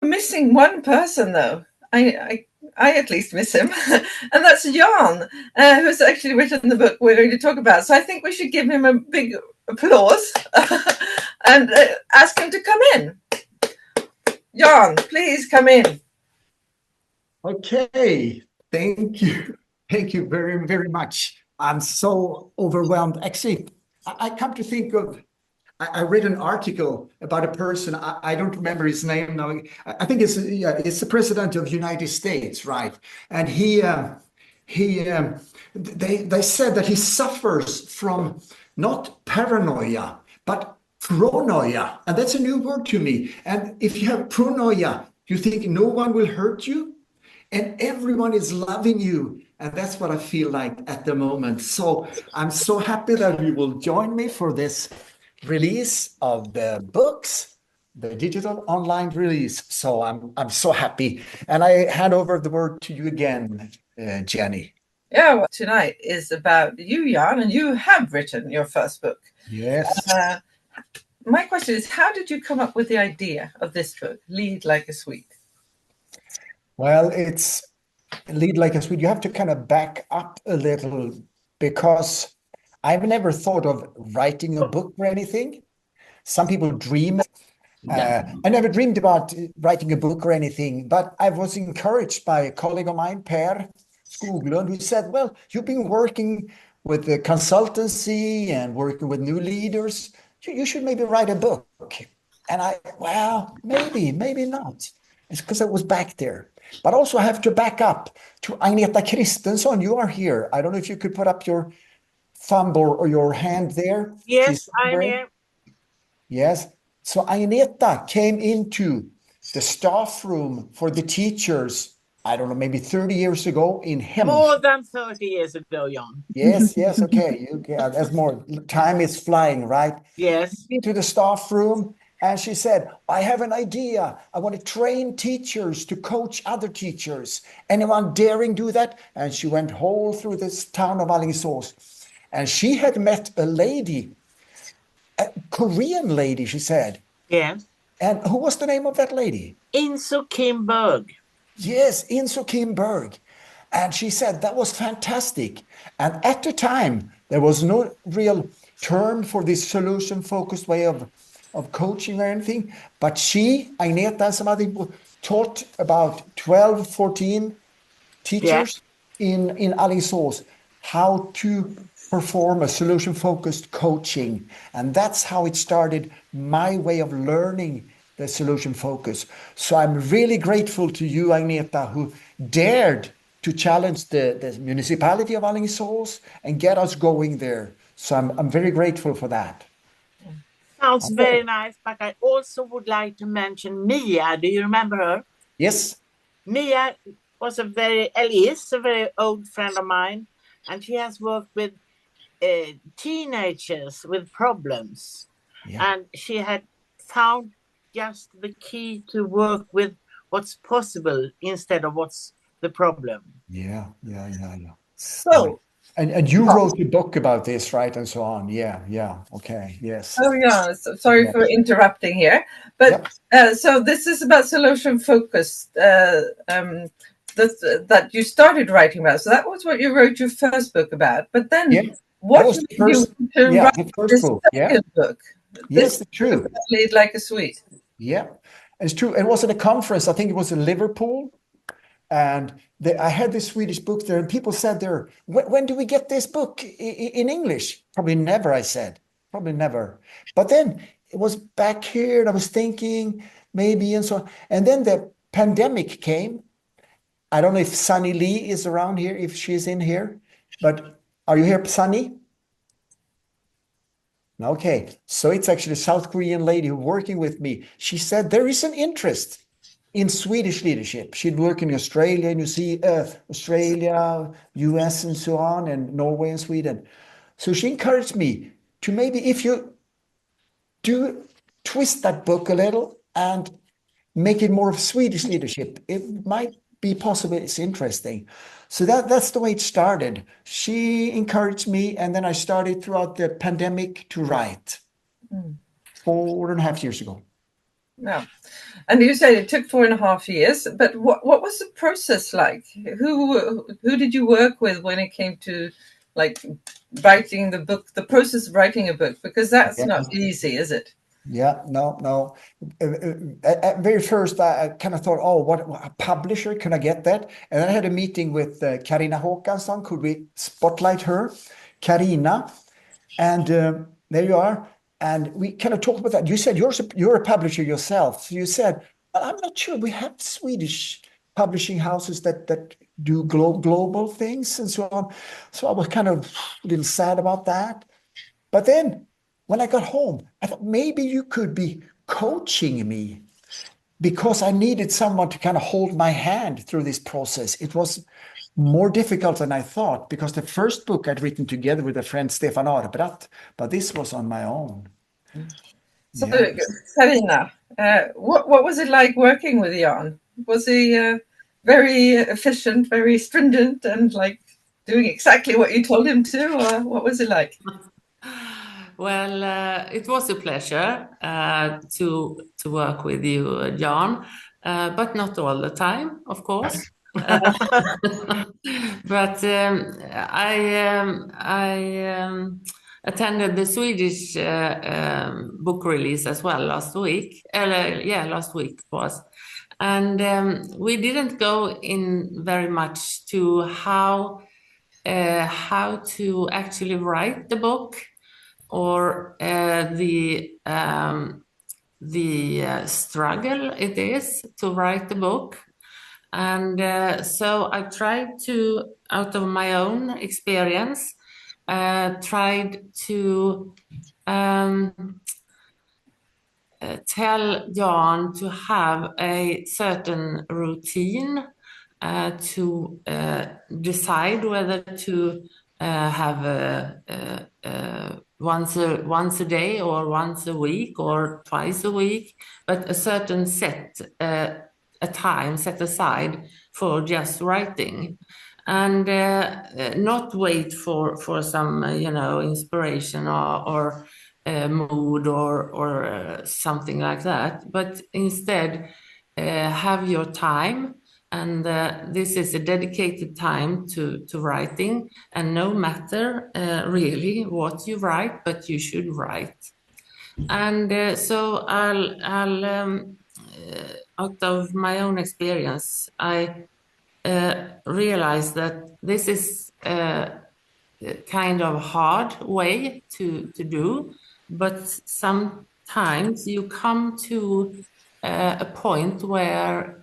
missing one person, though. I at least miss him, and that's Jan, who's actually written the book we're going to talk about. So I think we should give him a big applause and ask him to come in. Jan, please come in. Okay, thank you. Thank you very, very much. I'm so overwhelmed. Actually, I come to think of, I read an article about a person, I don't remember his name now. I think it's the president of the United States, right? And they said that he suffers from not paranoia, but pronoia. And that's a new word to me. And if you have pronoia, you think no one will hurt you and everyone is loving you. And that's what I feel like at the moment. So I'm so happy that you will join me for this release of the books, the digital online release. So I'm so happy. And I hand over the word to you again, Jenny. Yeah, well, tonight is about you, Jan, and you have written your first book. Yes. My question is, how did you come up with the idea of this book, Lead Like a Swede? Well, it's Lead Like a Swede. You have to kind of back up a little because I've never thought of writing a book or anything. Some people dream. I never dreamed about writing a book or anything, but I was encouraged by a colleague of mine, Per Skoglund, who said, well, you've been working with the consultancy and working with new leaders. You should maybe write a book. And well, maybe not. It's because I was back there. But also I have to back up to Agneta Kristensson. You are here. I don't know if you could put up your thumb or your hand there. Yes, I'm here. Yes. So Agneta came into the staff room for the teachers, I don't know, maybe 30 years ago in Hem. More than 30 years ago, Jan. Yes, okay. That's more. Time is flying, right? Yes. Into the staff room, and she said, I have an idea. I want to train teachers to coach other teachers. Anyone daring do that? And she went whole through this town of Alingsås. And she had met a lady, a Korean lady, she said. Yes. And who was the name of that lady? Inso Kim Berg. Yes, Inso Kim Berg. And she said that was fantastic. And at the time, there was no real term for this solution-focused way of coaching or anything. But she, Agneta, and some other people taught about 12, 14 teachers in Alingsås how to perform a solution-focused coaching. And that's how it started, my way of learning the solution focus. So I'm really grateful to you, Agneta, who dared to challenge the municipality of Alingsås and get us going there. So I'm very grateful for that. Sounds very nice, but I also would like to mention Mia. Do you remember her? Yes. Mia is a very old friend of mine, and she has worked with teenagers with problems. Yeah. And she had found just the key to work with what's possible instead of what's the problem. Yeah. So, and you wrote a book about this, right? And so on. Yeah. Okay. Yes. Oh yeah. Sorry for interrupting here, but so this is about solution focused that you started writing about. So that was what you wrote your first book about. But then, what was the first, write the first book? Second book. Yes, it's true. Lead Like a Swede. Yeah, it's true. It was at a conference. I think it was in Liverpool. And I had this Swedish book there, and people said there, when do we get this book in English? Probably never, I said. Probably never. But then it was back here, and I was thinking maybe, and so on. And then the pandemic came. I don't know if Sunny Lee is around here, if she's in here. But are you here, Sunny? Okay, so it's actually a South Korean lady who working with me. She said there is an interest in Swedish leadership. She'd work in Australia, Australia, US, and so on, and Norway and Sweden. So she encouraged me to maybe, if you do twist that book a little and make it more of Swedish leadership, it might be possible. It's interesting. So that's the way it started. She encouraged me, and then I started throughout the pandemic to write 4.5 years ago. Yeah. And you said it took 4.5 years, but what was the process like? Who did you work with when it came to like writing the book, the process of writing a book? Because that's Yeah. not easy, is it? Yeah, no. At very first, I kind of thought, oh, what a publisher, can I get that? And then I had a meeting with Carina Håkansson. Could we spotlight her? Carina, and there you are. And we kind of talked about that. You said you're a publisher yourself. So you said, well, I'm not sure. We have Swedish publishing houses that do global things and so on. So I was kind of a little sad about that. But then when I got home, I thought maybe you could be coaching me because I needed someone to kind of hold my hand through this process. It was more difficult than I thought because the first book I'd written together with a friend, Stefan Arbrat, but this was on my own. So, Yeah. Karina, what was it like working with Jan? Was he very efficient, very stringent, and like doing exactly what you told him to, or what was it like? Well, it was a pleasure to work with you, John, but not all the time, of course. But I attended the Swedish book release as well last week. Last week was, and we didn't go in very much to how to actually write the book or the struggle it is to write the book. And so I tried to, out of my own experience, tried to tell Jan to have a certain routine to decide whether to have once a day or once a week or twice a week, but a certain a time set aside for just writing, and not wait for some inspiration or mood or something like that, but instead have your time. And this is a dedicated time to writing, and no matter really what you write, but you should write. And so I'll out of my own experience, I realized that this is kind of hard way to do, but sometimes you come to a point where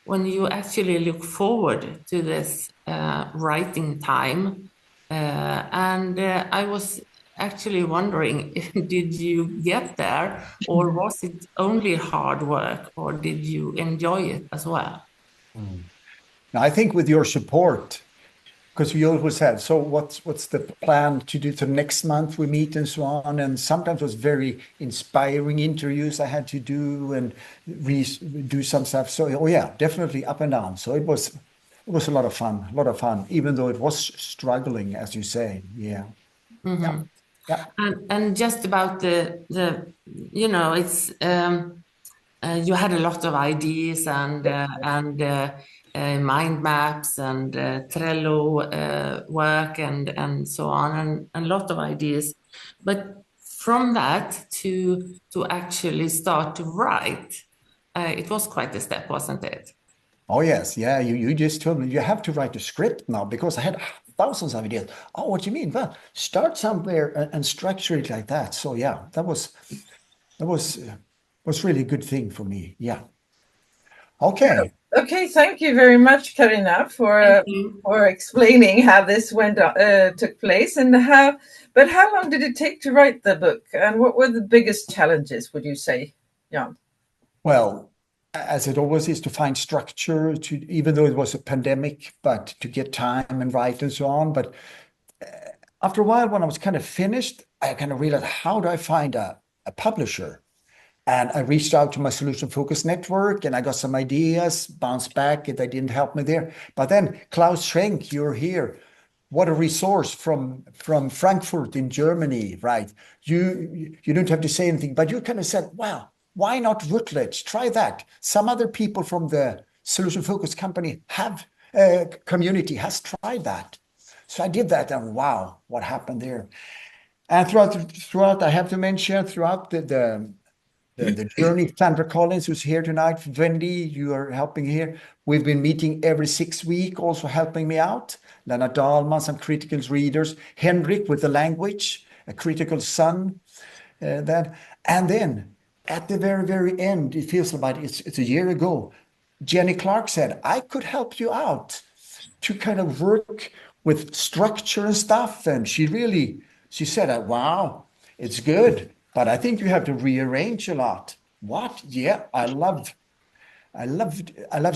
when you actually look forward to this writing time, and I was actually wondering, did you get there, or was it only hard work, or did you enjoy it as well? Now, I think with your support, because we always had, so what's the plan to do for next month? We meet and so on. And sometimes it was very inspiring interviews I had to do and do some stuff. So, oh yeah, definitely up and down. So it was a lot of fun, even though it was struggling, as you say. Yeah. Mm-hmm. Yeah. And just about the it's you had a lot of ideas and mind maps and Trello work and so on, and a lot of ideas. But from that to actually start to write, it was quite a step, wasn't it? Oh yes, yeah. You just told me you have to write a script now because I had thousands of ideas. Oh, what do you mean? Well, start somewhere and structure it like that. So yeah, that was really a good thing for me. Yeah. Okay. Okay, thank you very much, Karina, Thank you. for explaining how this took place and how. But how long did it take to write the book, and what were the biggest challenges? Would you say, Jan? Well, as it always is, to find structure, to even though it was a pandemic, but to get time and write and so on. But after a while, when I was kind of finished, I kind of realized, how do I find a publisher? And I reached out to my solution focus network and I got some ideas, bounced back, and they didn't help me there. But then Klaus Schenk, you're here. What a resource from Frankfurt in Germany, right? You don't have to say anything, but you kind of said, wow, Why not Routledge? Try that. Some other people from the solution focused company community has tried that. So I did that, and wow, what happened there? And throughout, I have to mention throughout the journey, Sandra Collins, who's here tonight, Wendy, you are helping here. We've been meeting every 6 weeks, also helping me out. Lena Dahlman, some critical readers. Henrik with the language, a critical son. And then at the very, very end, it feels like it's a year ago, Jenny Clark said, I could help you out to kind of work with structure and stuff. And she said, wow, it's good, but I think you have to rearrange a lot. What? Yeah, I love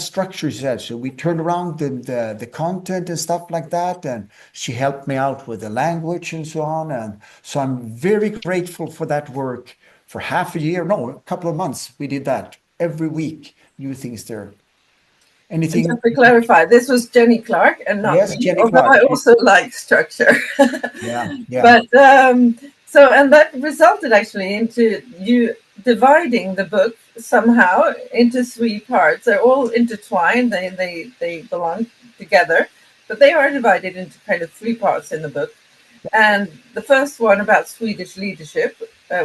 structure, she said. So we turned around the content and stuff like that. And she helped me out with the language and so on. And so I'm very grateful for that work. For half a year, no, a couple of months, we did that every week, new things there. Anything? And just to clarify, this was Jenny Clark and not Yes, me, Jenny although Clark. I also like structure. Yeah. But and that resulted actually into you dividing the book somehow into 3 parts. They're all intertwined. They belong together, but they are divided into kind of 3 parts in the book. And the first one about Swedish leadership,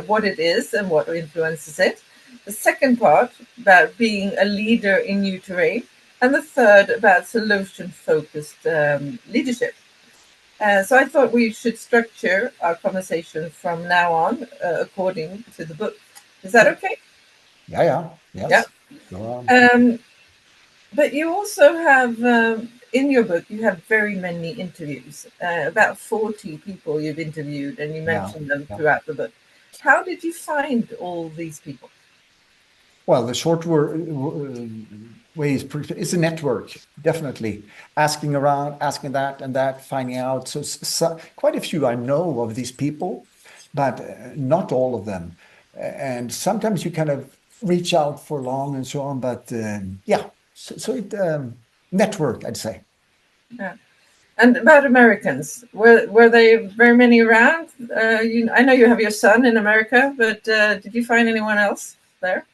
what it is and what influences it. The second part about being a leader in new terrain. And the third about solution-focused leadership. So I thought we should structure our conversation from now on according to the book. Is that okay? Yeah. Yes. Yeah. Go on. But you also have, in your book, you have very many interviews, about 40 people you've interviewed, and you mentioned them throughout the book. How did you find all these people? Well, the short way is a network, definitely. Asking around, asking that and that, finding out. So quite a few I know of these people, but not all of them. And sometimes you kind of reach out for long and so on. But network, I'd say. Yeah. And about Americans, were they very many around? I know you have your son in America, but did you find anyone else there?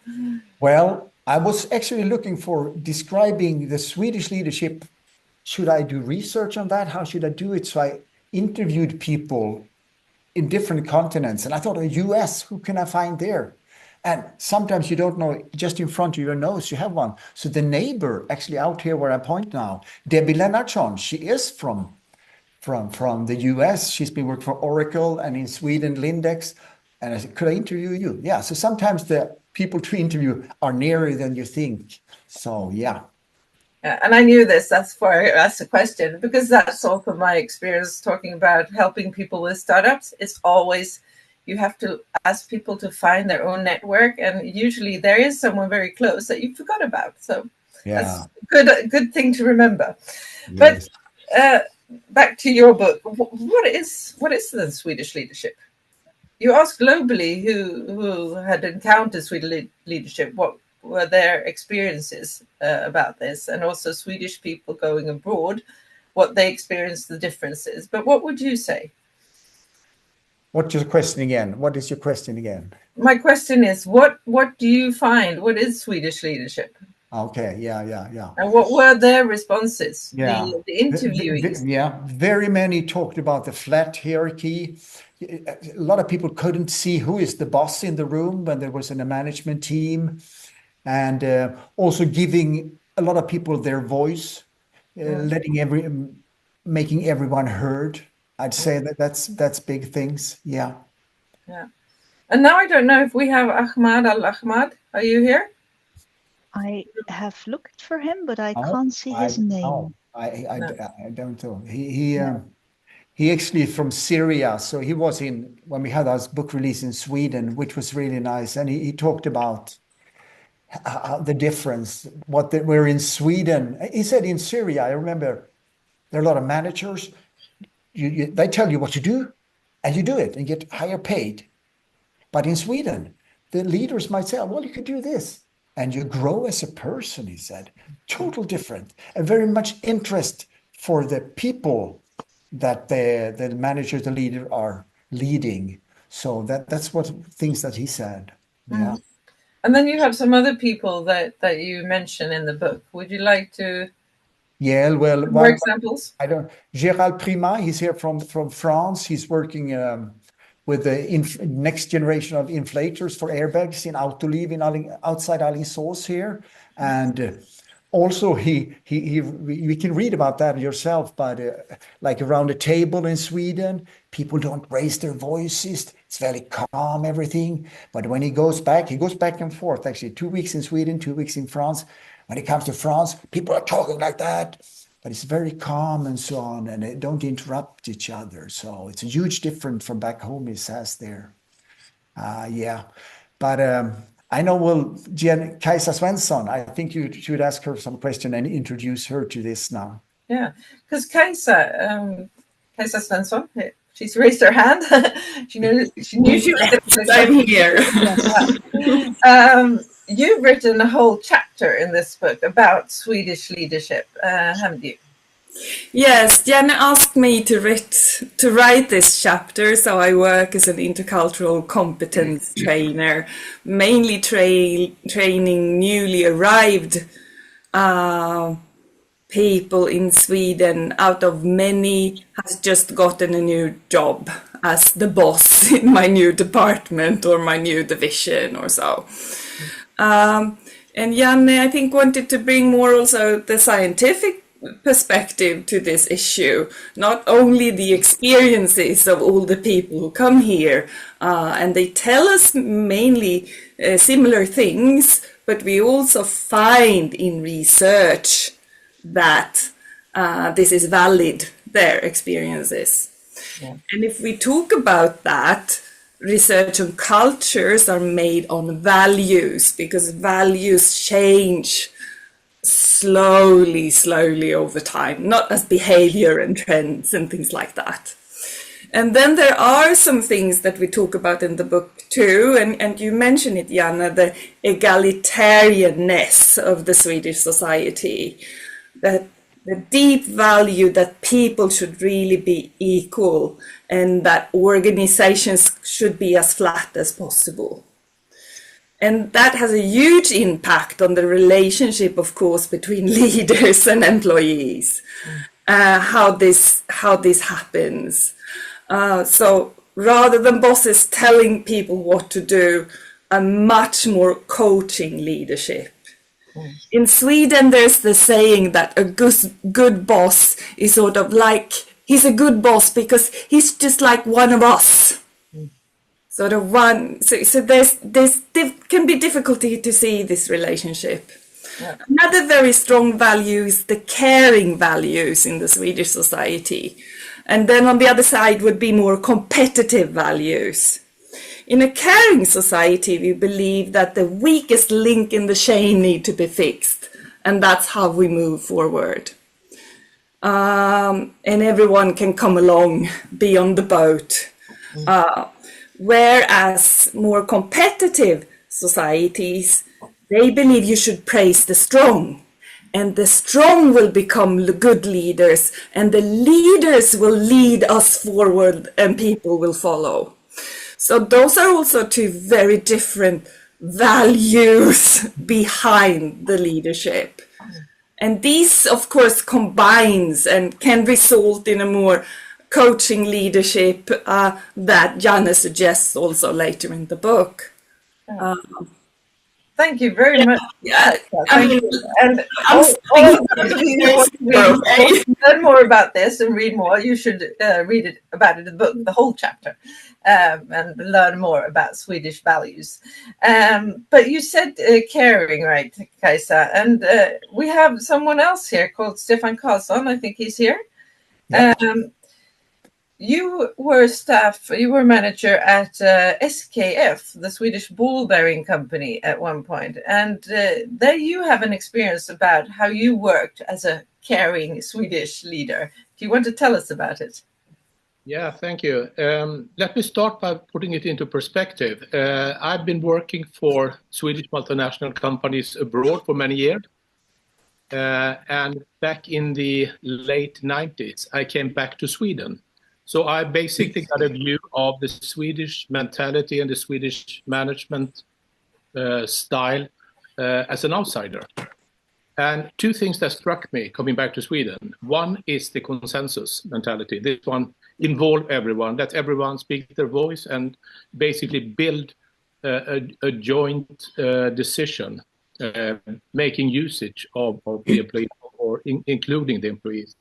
Well, I was actually looking for describing the Swedish leadership. Should I do research on that? How should I do it? So I interviewed people in different continents, and I thought, US, who can I find there? And sometimes you don't know, just in front of your nose, you have one. So the neighbor, actually out here where I point now, Debbie Lennartsson, she is from the US. She's been working for Oracle and in Sweden, Lindex. And I said, could I interview you? Yeah. So sometimes the people to interview are nearer than you think. So, yeah. And I knew this, that's why I asked the question, because that's also my experience talking about helping people with startups. It's always, you have to ask people to find their own network. And usually there is someone very close that you forgot about. So that's a good thing to remember. Yes. But back to your book, what is the Swedish leadership? You asked globally who had encountered Swedish leadership, what were their experiences about this, and also Swedish people going abroad, what they experienced, the differences. But what would you say? What's your question again? What is your question again? My question is, what do you find? What is Swedish leadership? Okay, yeah. And what were their responses? Yeah. The interviewees. Very many talked about the flat hierarchy. A lot of people couldn't see who is the boss in the room when there was in a management team. And also giving a lot of people their voice, making everyone heard. I'd say that's big things. Yeah. And now I don't know if we have Ahmad Al-Ahmad. Are you here? I have looked for him, but I can't see his name. I don't know. He actually from Syria, so he was in when we had our book release in Sweden, which was really nice, and he talked about the difference. We're in Sweden. He said in Syria, I remember there are a lot of managers. They tell you what to do, and you do it and get higher paid. But in Sweden, the leaders might say, well, you could do this. And you grow as a person, he said. Total different. And very much interest for the people that the manager, the leader are leading. So that's what things that he said. Yeah. And then you have some other people that you mention in the book. Would you like to? Yeah, well, more examples? I don't. Gérald Prima, he's here from France. He's working with the next generation of inflators for airbags in Autoliv outside Alingsås here, and also we can read about that yourself. But like around the table in Sweden, people don't raise their voices. It's very calm, everything. But when he goes back and forth. Actually, 2 weeks in Sweden, 2 weeks in France. When it comes to France, people are talking like that, but it's very calm and so on, and they don't interrupt each other. So it's a huge difference from back home, he says there. Yeah, but I know, Kajsa Svensson, I think you should ask her some question and introduce her to this now. Yeah, because Kajsa Svensson, she's raised her hand. She knew I'm here. You've written a whole chapter in this book about Swedish leadership, haven't you? Yes, Jenny asked me to write this chapter, so I work as an intercultural competence trainer, mainly training newly arrived people in Sweden. Out of many has just gotten a new job as the boss in my new department or my new division or so. And Janne, I think, wanted to bring more also the scientific perspective to this issue, not only the experiences of all the people who come here, and they tell us mainly similar things, but we also find in research that this is valid, their experiences. Yeah. And if we talk about that, research on cultures are made on values, because values change slowly over time, not as behavior and trends and things like that. And then there are some things that we talk about in the book too, and you mentioned it, Janne, the egalitarianness of the Swedish society, that the deep value that people should really be equal and that organizations should be as flat as possible. And that has a huge impact on the relationship, of course, between leaders and employees, how this happens. So rather than bosses telling people what to do, a much more coaching leadership. In Sweden, there's the saying that a good boss is sort of like, he's a good boss because he's just like one of us. Sort of one. So there's can be difficulty to see this relationship. Yeah. Another very strong value is the caring values in the Swedish society. And then on the other side would be more competitive values. In a caring society, we believe that the weakest link in the chain need to be fixed, and that's how we move forward. And everyone can come along, be on the boat. Whereas more competitive societies, they believe you should praise the strong, and the strong will become good leaders, and the leaders will lead us forward, and people will follow. So those are also two very different values behind the leadership. And these, of course, combines and can result in a more coaching leadership that Janne suggests also later in the book. Thank you very much. Yeah, and all of you who want to learn more about this and read more, you should read about it in the book, the whole chapter, and learn more about Swedish values. But you said caring, right, Kajsa? And we have someone else here called Stefan Karlsson. I think he's here. Yep. You were manager at SKF, the Swedish ball bearing company, at one point. And there you have an experience about how you worked as a caring Swedish leader. Do you want to tell us about it? Yeah, thank you. Let me start by putting it into perspective. I've been working for Swedish multinational companies abroad for many years. And back in the late 90s, I came back to Sweden. So I basically got a view of the Swedish mentality and the Swedish management style as an outsider. And two things that struck me coming back to Sweden. One is the consensus mentality. This one involve everyone, let everyone speak their voice and basically build a joint decision, making usage of the employees or including the employees.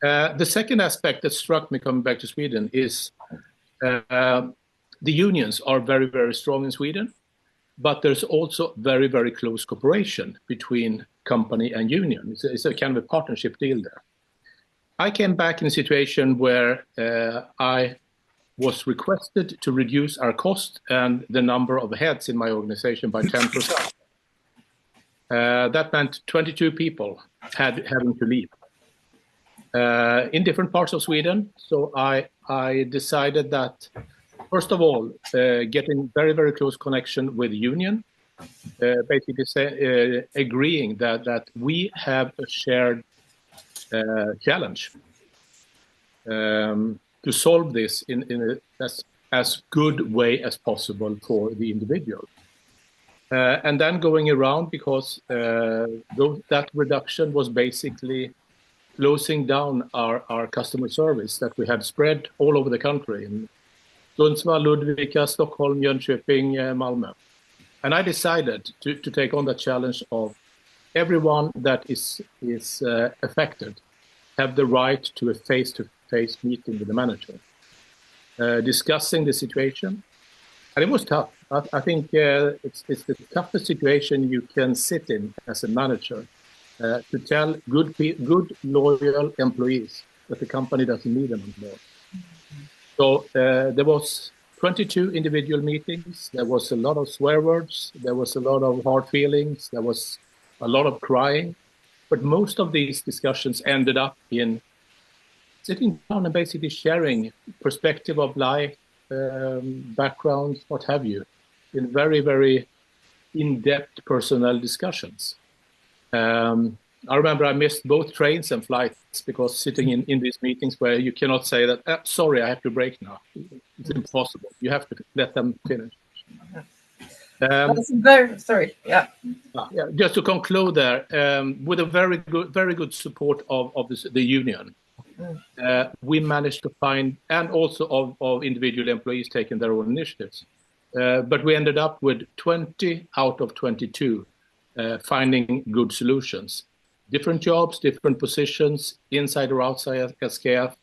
The second aspect that struck me coming back to Sweden is the unions are very, very strong in Sweden, but there's also very, very close cooperation between company and union. It's a kind of a partnership deal there. I came back in a situation where I was requested to reduce our cost and the number of heads in my organization by 10%. That meant 22 people having to leave in different parts of Sweden. So I decided that, first of all, getting very, very close connection with the union, basically agreeing that we have a shared challenge to solve this in as good way as possible for the individual. And then going around, because that reduction was basically closing down our customer service that we had spread all over the country in Sundsvall, Ludvika, Stockholm, Jönköping, Malmö. And I decided to take on the challenge of everyone that is affected have the right to a face-to-face meeting with the manager, discussing the situation. And it was tough. I think it's the toughest situation you can sit in as a manager, to tell good, loyal employees that the company doesn't need them anymore. So there was 22 individual meetings. There was a lot of swear words. There was a lot of hard feelings. There was a lot of crying. But most of these discussions ended up in sitting down and basically sharing perspective of life, backgrounds, what have you, in very, very in-depth personal discussions. I remember I missed both trains and flights because sitting in these meetings where you cannot say that, sorry, I have to break now. It's impossible. You have to let them finish. That's very, sorry, yeah. Just to conclude there, with a very good support of the union, we managed to find, and also of individual employees taking their own initiatives. But we ended up with 20 out of 22 finding good solutions. Different jobs, different positions, inside or outside SKF,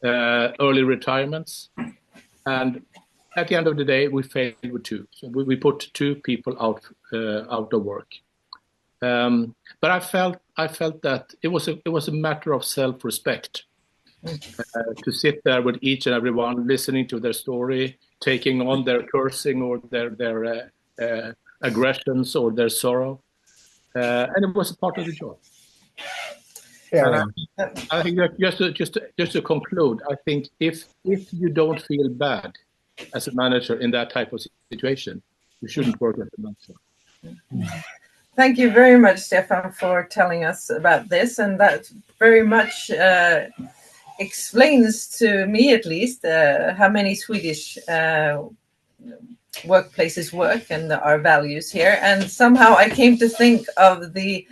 early retirements. And at the end of the day, we failed with 2. So we put 2 people out of work. But I felt that it was a matter of self-respect to sit there with each and every one, listening to their story, taking on their cursing or their aggressions or their sorrow, and it was a part of the job. Yeah. I think that just to conclude, I think if you don't feel bad as a manager in that type of situation, you shouldn't work as a manager. Thank you very much, Stefan, for telling us about this, and that very much explains to me, at least, how many Swedish workplaces work and our values here. And somehow I came to think of the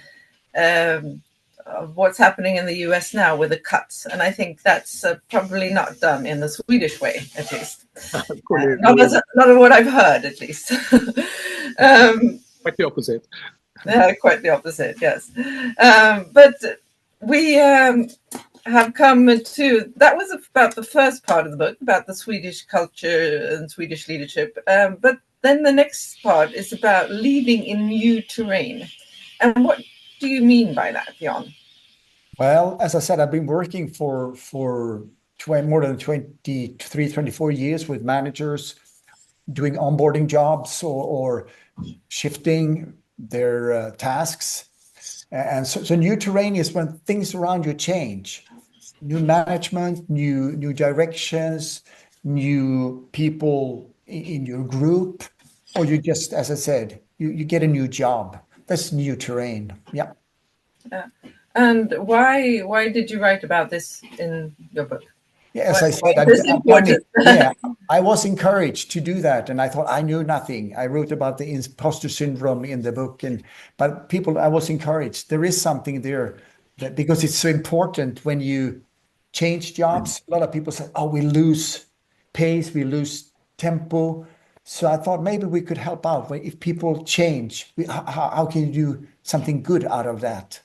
of what's happening in the US now with the cuts, and I think that's probably not done in the Swedish way, at least. Not of what I've heard, at least. Quite the opposite. Quite the opposite, yes. But we have come to, that was about the first part of the book, about the Swedish culture and Swedish leadership. But then the next part is about leading in new terrain. And what do you mean by that, Jan? Well, as I said, I've been working for more than 23, 24 years with managers, doing onboarding jobs or shifting their tasks. And so new terrain is when things around you change. New management, new directions, new people in your group, or you just, as I said, you get a new job. That's new terrain. Yeah. And why did you write about this in your book? Yes, I said This is I've done it. important. Yeah, I was encouraged to do that, and I thought I knew nothing. I wrote about the imposter syndrome in the book, but people, I was encouraged. There is something there that because it's so important when you change jobs. A lot of people say, "Oh, we lose pace, we lose tempo." So I thought maybe we could help out. If people change, how can you do something good out of that?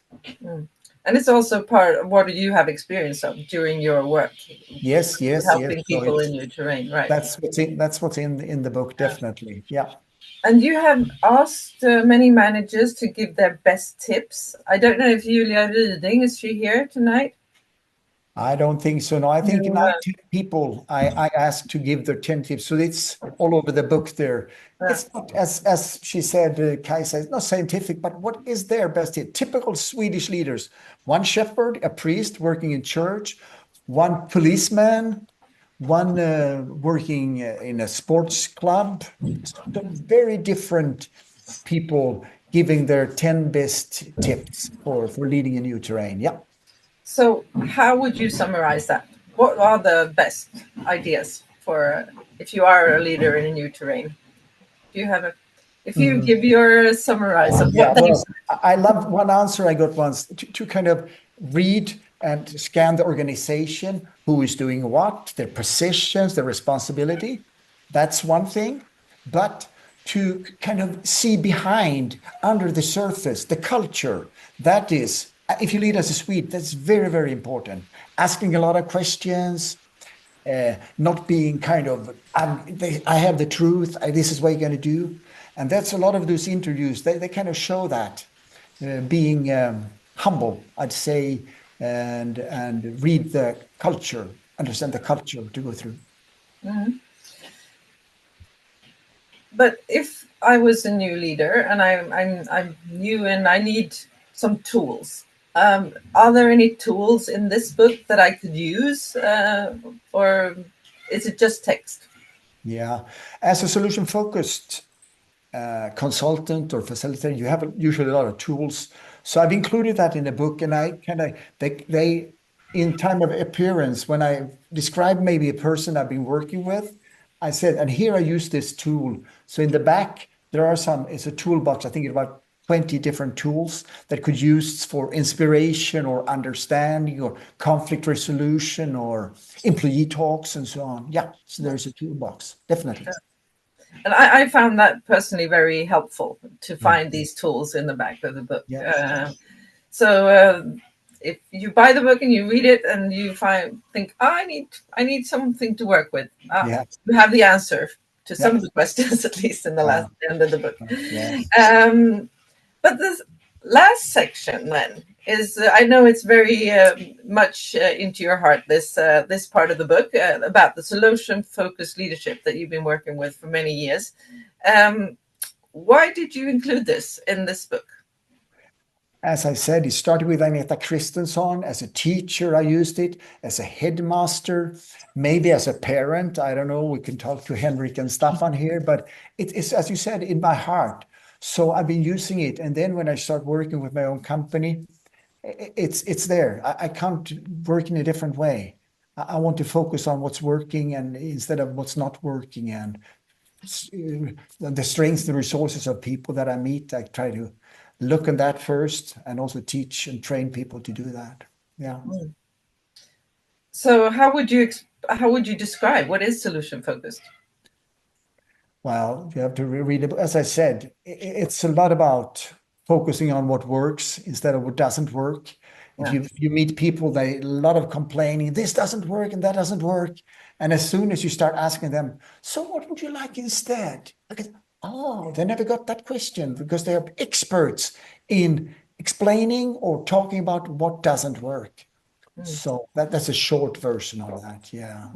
And it's also part of what you have experience of during your work. Yes. Helping So people in new terrain, right? that's what's in the book, definitely. Yeah. And you have asked many managers to give their best tips. I don't know if Julia Ryding, is she here tonight? I don't think so. No, I think 19 people I asked to give their 10 tips. So it's all over the book there. It's not, as she said, Kai says, not scientific, but what is their best tip? Typical Swedish leaders. One shepherd, a priest working in church, one policeman, one working in a sports club. So very different people giving their 10 best tips for leading a new terrain. Yeah. So how would you summarize that? What are the best ideas for if you are a leader in a new terrain? Do you have if you give your summarize of what they well, I love one answer I got once to kind of read and scan the organization, who is doing what, their positions, their responsibility. That's one thing. But to kind of see behind, under the surface, the culture, that is, if you lead as a Swede, that's very, very important. Asking a lot of questions, not being kind of, I have the truth, this is what you're going to do. And that's a lot of those interviews, they kind of show that, being humble, I'd say, and read the culture, understand the culture to go through. Mm-hmm. But if I was a new leader and I'm new and I need some tools, are there any tools in this book that I could use, or is it just text? Yeah, as a solution-focused consultant or facilitator, you have usually a lot of tools. So I've included that in the book, and I kind of they in time of appearance, when I describe maybe a person I've been working with, I said, and here I use this tool. So in the back there are it's a toolbox. I think it's about 20 different tools that could use for inspiration or understanding or conflict resolution or employee talks and so on. Yeah, so there's a toolbox, definitely. And I found that personally very helpful to find these tools in the back of the book. Yeah. So if you buy the book and you read it and you think, oh, I need something to work with, you have the answer to some of the questions, at least in the end of the book. But this last section then is, I know it's very much into your heart, this part of the book about the solution-focused leadership that you've been working with for many years. Why did you include this in this book? As I said, it started with Agneta Christensson. As a teacher, I used it. As a headmaster, maybe as a parent. I don't know. We can talk to Henrik and Staffan here, but it's, as you said, in my heart. So I've been using it. And then when I start working with my own company, it's there. I can't work in a different way. I want to focus on what's working and instead of what's not working, and the strengths, the resources of people that I meet. I try to look at that first and also teach and train people to do that. Yeah. So how would you describe what is solution focused? Well, you have to read it. As I said, it's a lot about focusing on what works instead of what doesn't work. If you meet people, they a lot of complaining, this doesn't work and that doesn't work. And as soon as you start asking them, so what would you like instead? Oh, they never got that question because they are experts in explaining or talking about what doesn't work. So that's a short version of that. Yeah.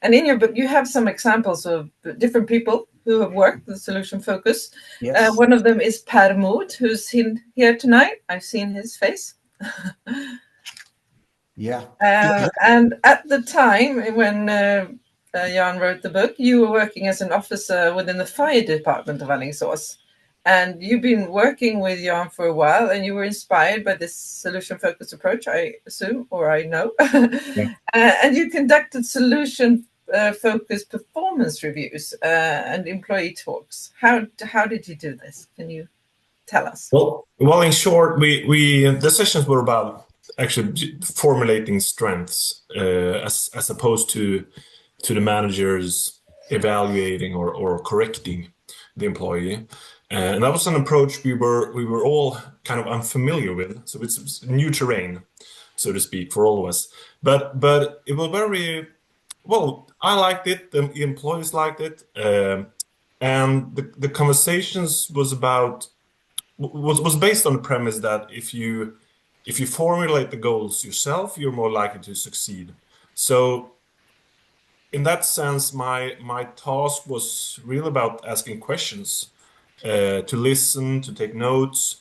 And in your book, you have some examples of different people who have worked with solution focus. Yes. One of them is Per Mood, who's here tonight. I've seen his face. Yeah. And at the time when Jan wrote the book, you were working as an officer within the fire department of Alingsås. And you've been working with Jan for a while, and you were inspired by this solution-focused approach, I assume, or I know. Yeah. And you conducted solution-focused performance reviews and employee talks. How did you do this? Can you tell us? Well, in short, the sessions were about actually formulating strengths as opposed to the managers evaluating or correcting the employee. And that was an approach we were all kind of unfamiliar with. So it's new terrain, so to speak, for all of us. But it was very well. I liked it. The employees liked it, and the conversations was based on the premise that if you formulate the goals yourself, you're more likely to succeed. So in that sense, my task was really about asking questions, to listen, to take notes,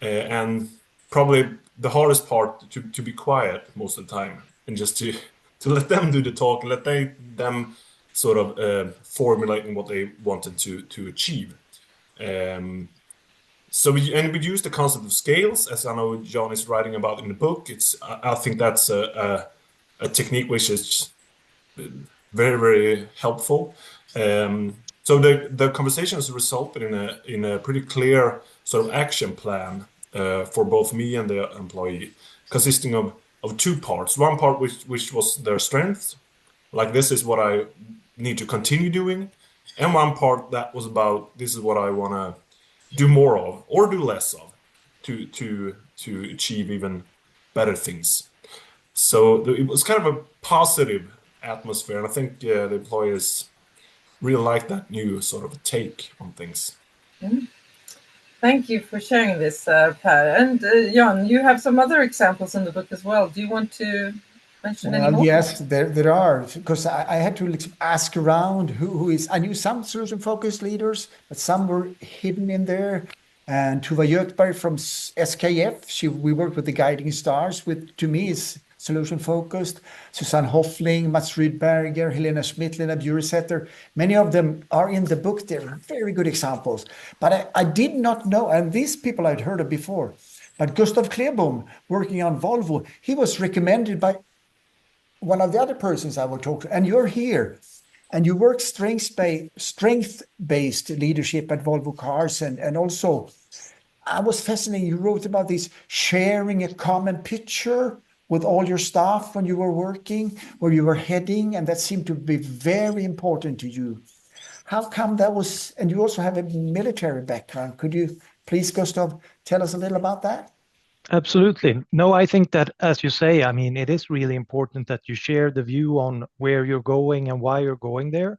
and probably the hardest part to be quiet most of the time and just to let them do the talk, let them sort of formulating what they wanted to achieve. So we use the concept of scales, as I know John is writing about in the book. I think that's a technique which is very, very helpful. So the conversations resulted in a pretty clear sort of action plan for both me and the employee, consisting of two parts. One part which was their strengths, like this is what I need to continue doing, and one part that was about this is what I want to do more of or do less of to achieve even better things. So it was kind of a positive atmosphere, and I think the employers really like that new sort of take on things. Mm. Thank you for sharing this, Per. And Jan, you have some other examples in the book as well. Do you want to mention any more? Yes, there are, because I had to ask around who is. I knew some solution-focused leaders, but some were hidden in there. And Tuva Göthberg from SKF, we worked with the Guiding Stars, which to me is solution-focused. Susanne Hoffling, Mats Rydberger, Helena Schmidt, Lena Buresetter. Many of them are in the book. They're very good examples. But I did not know, and these people I'd heard of before, but Gustav Klerbom, working on Volvo, he was recommended by one of the other persons I will talk to, and you're here, and you work strength-based leadership at Volvo Cars, and also I was fascinated. You wrote about this sharing a common picture with all your staff when you were working, where you were heading, and that seemed to be very important to you. How come that was? And you also have a military background. Could you please, Gustav, tell us a little about that? Absolutely. No, I think that, as you say, I mean, it is really important that you share the view on where you're going and why you're going there.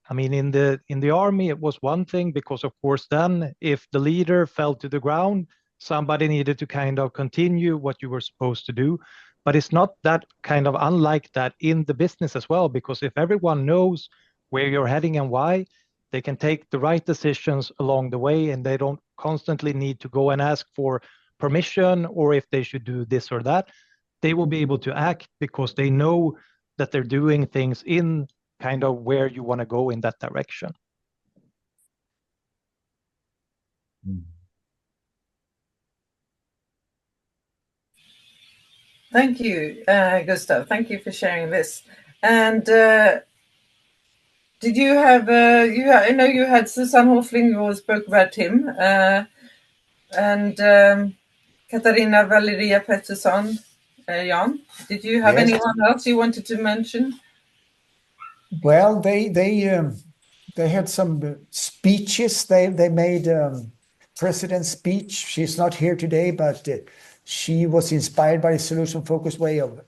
I mean, in the army, it was one thing because, of course, then if the leader fell to the ground, somebody needed to kind of continue what you were supposed to do. But it's not that kind of unlike that in the business as well, because if everyone knows where you're heading and why, they can take the right decisions along the way, and they don't constantly need to go and ask for permission or if they should do this or that. They will be able to act because they know that they're doing things in kind of where you want to go in that direction. Thank you, Gustav. Thank you for sharing this. And did you have? I know you had Susanne Hoffling. You always spoke about him, and Katarina Valeria Pettersson. Jan, did you have anyone else you wanted to mention? Well, they had some speeches. They made president's speech. She's not here today, but she was inspired by a solution-focused way of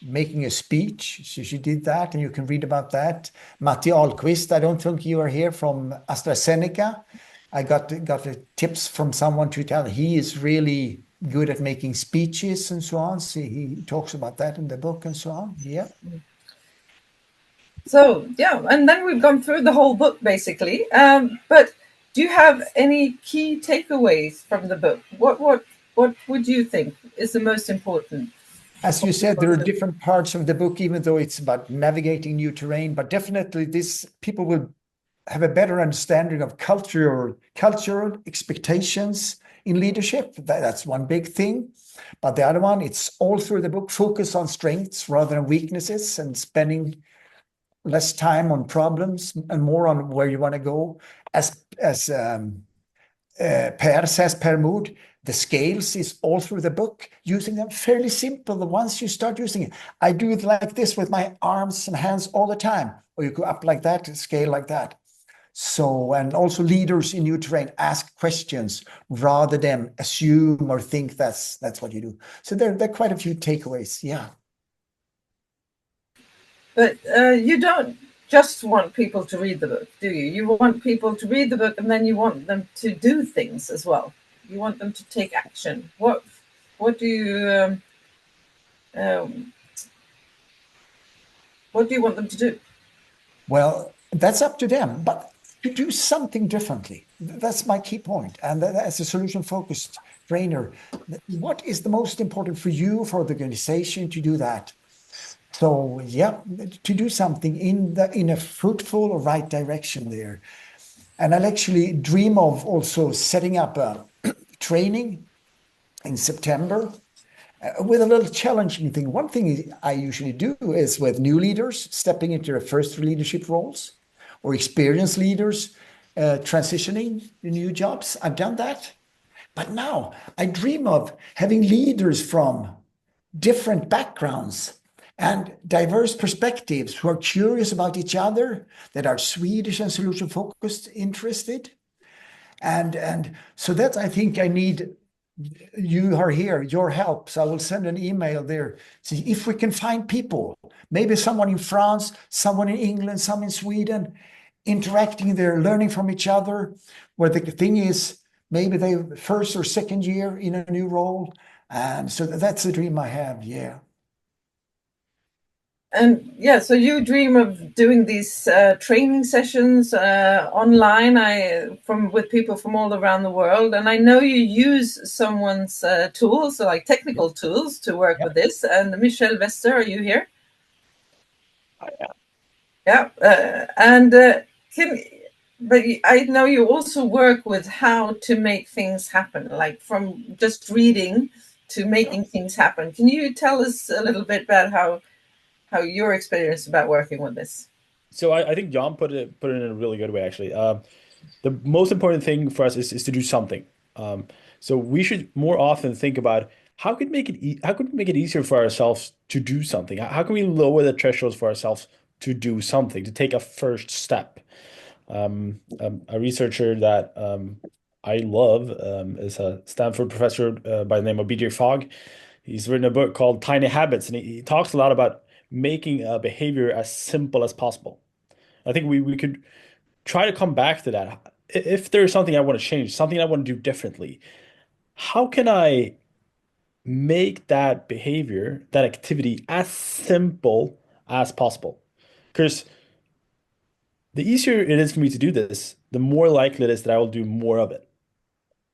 making a speech. She did that, and you can read about that. Matti Ahlqvist, I don't think you are here, from AstraZeneca. I got the tips from someone to tell he is really good at making speeches and so on. So he talks about that in the book and so on. Yeah. So yeah, and then we've gone through the whole book basically. But do you have any key takeaways from the book? What would you think is the most important? As you said, there are different parts of the book, even though it's about navigating new terrain. But definitely, people will have a better understanding of cultural expectations in leadership. That's one big thing. But the other one, it's all through the book, focus on strengths rather than weaknesses, and spending less time on problems and more on where you want to go. As Per says, Per Mood, the scales is all through the book, using them fairly simple. The once you start using it, I do it like this with my arms and hands all the time, or you go up like that, scale like that. So, and also leaders in new terrain ask questions rather than assume or think that's what you do. So there are quite a few takeaways. Yeah. But you don't just want people to read the book, do you? You want people to read the book, and then you want them to do things as well. You want them to take action. What do you want them to do? Well, that's up to them, but to do something differently. That's my key point. And as a solution-focused trainer, what is the most important for you, for the organization to do that? So yeah, to do something in a fruitful or right direction there. And I'll actually dream of also setting up a training in September with a little challenging thing. One thing I usually do is with new leaders stepping into their first leadership roles, or experienced leaders transitioning to new jobs. I've done that. But now I dream of having leaders from different backgrounds and diverse perspectives who are curious about each other, that are Swedish and solution focused, interested. And so that I think I need, you are here, your help. So I will send an email there. See if we can find people, maybe someone in France, someone in England, some in Sweden, interacting there, learning from each other, where the thing is, maybe they first or second year in a new role. And so that's the dream I have. Yeah. And yeah, so you dream of doing these training sessions online, with people from all around the world. And I know you use someone's tools, so like technical tools, to work with this. And Michelle Wester, are you here? I am. Yeah, but I know you also work with how to make things happen, like from just reading to making things happen. Can you tell us a little bit about how your experience about working with this? So I think John put it in a really good way, actually. The most important thing for us is to do something. So we should more often think about how could make it easier for ourselves to do something. How can we lower the thresholds for ourselves to do something, to take a first step? A researcher that I love is a Stanford professor by the name of BJ Fogg. He's written a book called Tiny Habits, and he talks a lot about making a behavior as simple as possible. I think we could try to come back to that. If there's something I want to change, something I want to do differently, how can I make that behavior, that activity, as simple as possible? Because the easier it is for me to do this, the more likely it is that I will do more of it.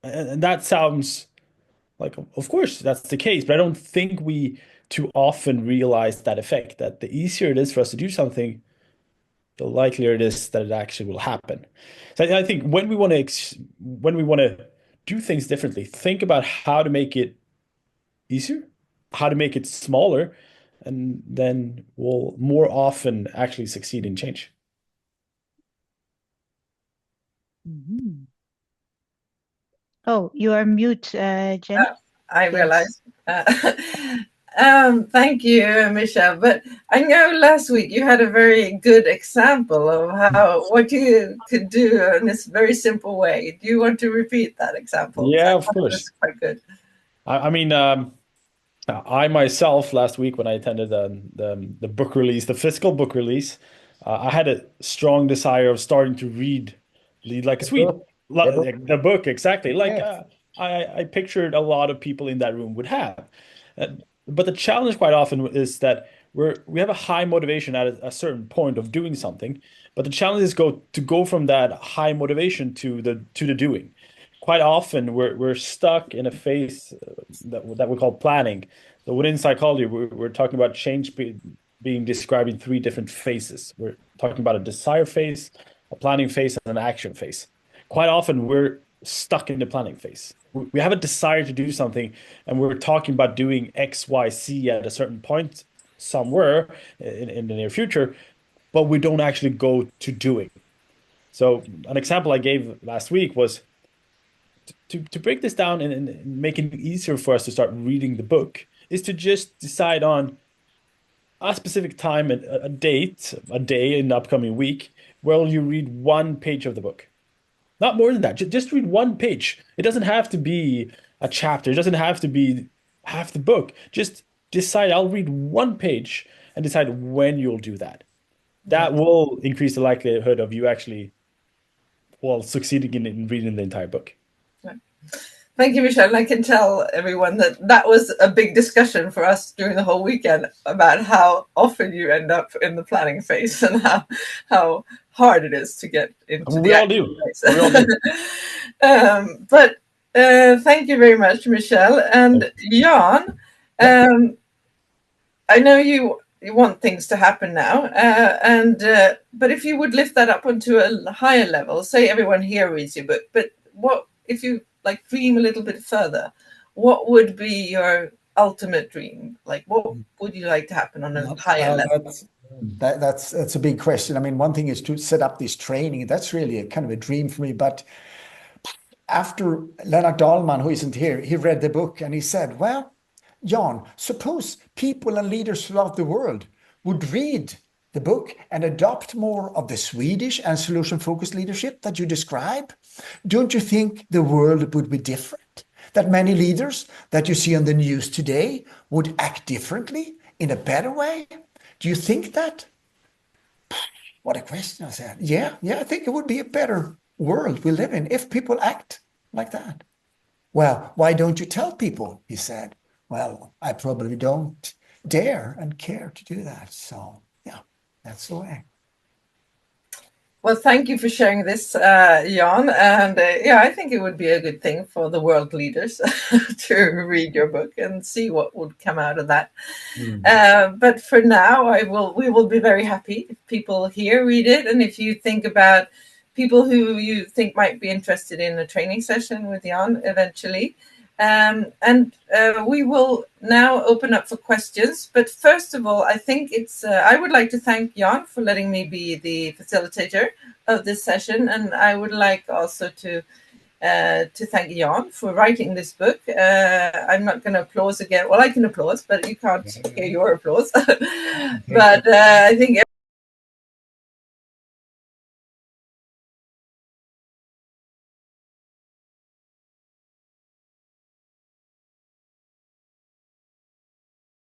And that sounds like, of course, that's the case, but I don't think we too often realize that effect, that the easier it is for us to do something, the likelier it is that it actually will happen. So I think when we want to do things differently, think about how to make it easier, how to make it smaller, and then we'll more often actually succeed in change. Mm-hmm. Oh, you are mute, Jenny. I realized. Thank you, Michelle. But I know last week you had a very good example of what you could do in this very simple way. Do you want to repeat that example? Yeah, of course. That's quite good. I mean, I myself last week when I attended the book release, the physical book release, I had a strong desire of starting to read Lead Like a Swede. The book, exactly. Like I pictured a lot of people in that room would have. But the challenge quite often is that we have a high motivation at a certain point of doing something, but the challenge is to go from that high motivation to the doing. Quite often we're stuck in a phase that we call planning. So within psychology, we're talking about change being described in three different phases. We're talking about a desire phase, a planning phase and an action phase. Quite often we're stuck in the planning phase. We have a desire to do something, and we're talking about doing X, Y, Z at a certain point somewhere in the near future, but we don't actually go to doing. So an example I gave last week was to break this down and make it easier for us to start reading the book is to just decide on a specific time and a date, a day in the upcoming week, where you read one page of the book. Not more than that. Just read one page. It doesn't have to be a chapter. It doesn't have to be half the book. Just decide, I'll read one page, and decide when you'll do that. That will increase the likelihood of you actually, succeeding in reading the entire book. Thank you, Michelle. I can tell everyone that was a big discussion for us during the whole weekend about how often you end up in the planning phase and how hard it is to get into we the all do. phase. We all do. But thank you very much, Michelle. And Jan, I know you want things to happen now, but if you would lift that up onto a higher level, say everyone here reads your book, but what if you dream a little bit further? What would be your ultimate dream? What would you like to happen on a higher level? That's a big question. I mean, one thing is to set up this training. That's really a kind of a dream for me. But after Lennart Dahlman, who isn't here, he read the book and he said, well, Jan, suppose people and leaders throughout the world would read the book and adopt more of the Swedish and solution-focused leadership that you describe. Don't you think the world would be different? That many leaders that you see on the news today would act differently in a better way? Do you think that? What a question, I said. Yeah, I think it would be a better world we live in if people act like that. Well, why don't you tell people? He said. Well, I probably don't dare and care to do that. So, yeah, that's the way. Well, thank you for sharing this, Jan. And I think it would be a good thing for the world leaders to read your book and see what would come out of that. But for now, we will be very happy if people here read it. And if you think about people who you think might be interested in a training session with Jan eventually. We will now open up for questions. But first of all, I think I would like to thank Jan for letting me be the facilitator of this session. And I would like also to thank Jan for writing this book. I'm not going to applause again. Well, I can applause, but you can't hear your applause. But I think